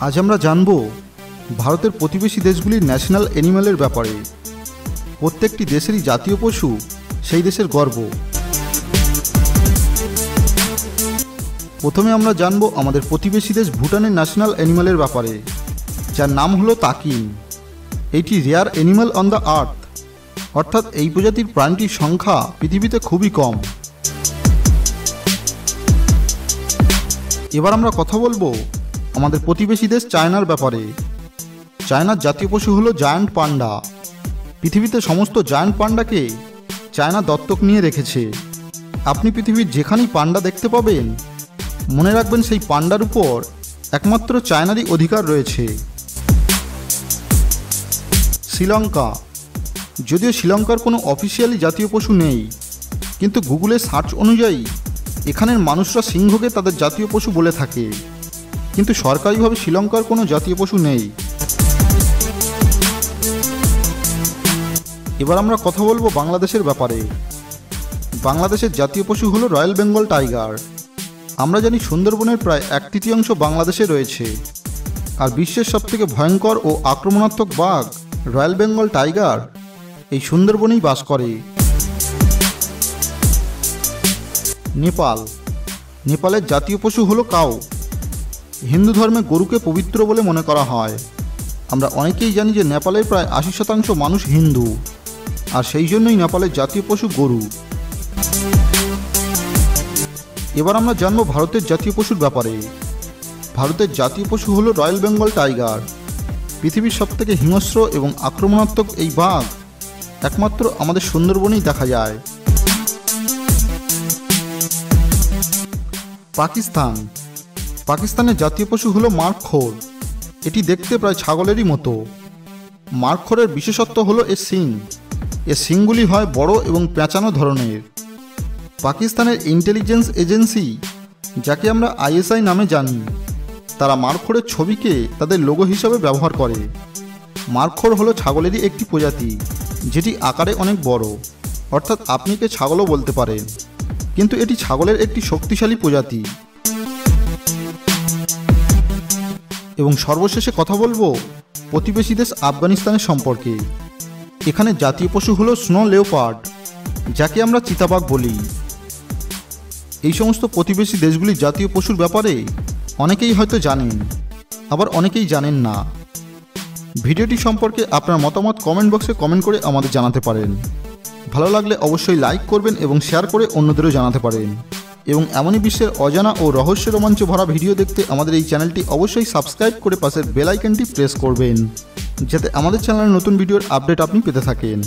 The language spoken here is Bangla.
আজ আমরা জানব ভারতের প্রতিবেশী দেশগুলির ন্যাশনাল অ্যানিম্যালের ব্যাপারে। প্রত্যেকটি দেশেরই জাতীয় পশু সেই দেশের গর্ব। প্রথমে আমরা জানব আমাদের প্রতিবেশী দেশ ভুটানের ন্যাশনাল অ্যানিম্যালের ব্যাপারে, যার নাম হলো তাকিন। এইটি rare animal on the earth, অর্থাৎ এই প্রজাতির প্রাণীটির সংখ্যা পৃথিবীতে খুবই কম। এবার আমরা কথা বলবো আমাদের প্রতিবেশী দেশ চায়নার ব্যাপারে। চায়নার জাতীয় পশু হলো জায়ান্ট পান্ডা। পৃথিবীতে সমস্ত জায়ান্ট পান্ডাকে চায়না দত্তক নিয়ে রেখেছে। আপনি পৃথিবীর যেখানেই পান্ডা দেখতে পাবেন, মনে রাখবেন সেই পান্ডার উপর একমাত্র চায়নারই অধিকার রয়েছে। শ্রীলঙ্কা। যদিও শ্রীলঙ্কার কোনো অফিসিয়ালি জাতীয় পশু নেই, কিন্তু গুগলের সার্চ অনুযায়ী এখানের মানুষরা সিংহকে তাদের জাতীয় পশু বলে থাকে, কিন্তু সরকারিভাবে শ্রীলঙ্কার কোনো জাতীয় পশু নেই। এবার আমরা কথা বলবো বাংলাদেশের ব্যাপারে। বাংলাদেশের জাতীয় পশু হলো রয়্যাল বেঙ্গল টাইগার। আমরা জানি সুন্দরবনের প্রায় 1/3 বাংলাদেশে রয়েছে, আর বিশ্বের সবথেকে ভয়ঙ্কর ও আক্রমণাত্মক বাঘ রয়্যাল বেঙ্গল টাইগার এই সুন্দরবনেই বাস করে। নেপাল। নেপালের জাতীয় পশু হলো কাউ। হিন্দু ধর্মে গরুকে পবিত্র বলে মনে করা হয়। আমরা অনেকেই জানি যে নেপালের প্রায় 80% মানুষ হিন্দু, আর সেই জন্যই নেপালের জাতীয় পশু গরু। এবার আমরা জানবো ভারতের জাতীয় পশুর ব্যাপারে। ভারতের জাতীয় পশু হলো রয়্যাল বেঙ্গল টাইগার। পৃথিবীর সবথেকে হিংস্র এবং আক্রমণাত্মক এই বাঘ একমাত্র আমাদের সুন্দরবনেই দেখা যায়। পাকিস্তান। পাকিস্তানের জাতীয় পশু হলো মার্কখোর। এটি দেখতে প্রায় ছাগলেরই মতো। মার্কখোরের বিশেষত্ব হলো এর শিং। এর শিংগুলি হয় বড় এবং পেঁচানো ধরনের। পাকিস্তানের ইন্টেলিজেন্স এজেন্সি, যাকে আমরা ISI নামে জানি, তারা মার্কখোরের ছবিকে তাদের লোগো হিসাবে ব্যবহার করে। মার্কখোর হলো ছাগলেরই একটি প্রজাতি, যেটি আকারে অনেক বড়, অর্থাৎ আপনি কে ছাগলও বলতে পারেন, কিন্তু এটি ছাগলের একটি শক্তিশালী প্রজাতি। এবং সর্বশেষে কথা বলবো প্রতিবেশী দেশ আফগানিস্তানের সম্পর্কে। এখানে জাতীয় পশু হলো স্নো লেওপার্ড, যাকে আমরা চিতাবাঘ বলি। এই সমস্ত প্রতিবেশী দেশগুলির জাতীয় পশুর ব্যাপারে অনেকেই হয়তো জানেন, আবার অনেকেই জানেন না। ভিডিওটি সম্পর্কে আপনার মতামত কমেন্ট বক্সে কমেন্ট করে আমাদের জানাতে পারেন। ভালো লাগলে অবশ্যই লাইক করবেন এবং শেয়ার করে অন্যদেরও জানাতে পারেন। এবং এমনই বিশ্বের অজানা ও রহস্য রোমাঞ্চ ভরা ভিডিও দেখতে আমাদের এই চ্যানেলটি অবশ্যই সাবস্ক্রাইব করে পাশের বেল আইকনটি প্রেস করবেন, যাতে আমাদের চ্যানেলের নতুন ভিডিওর আপডেট আপনি পেতে থাকেন।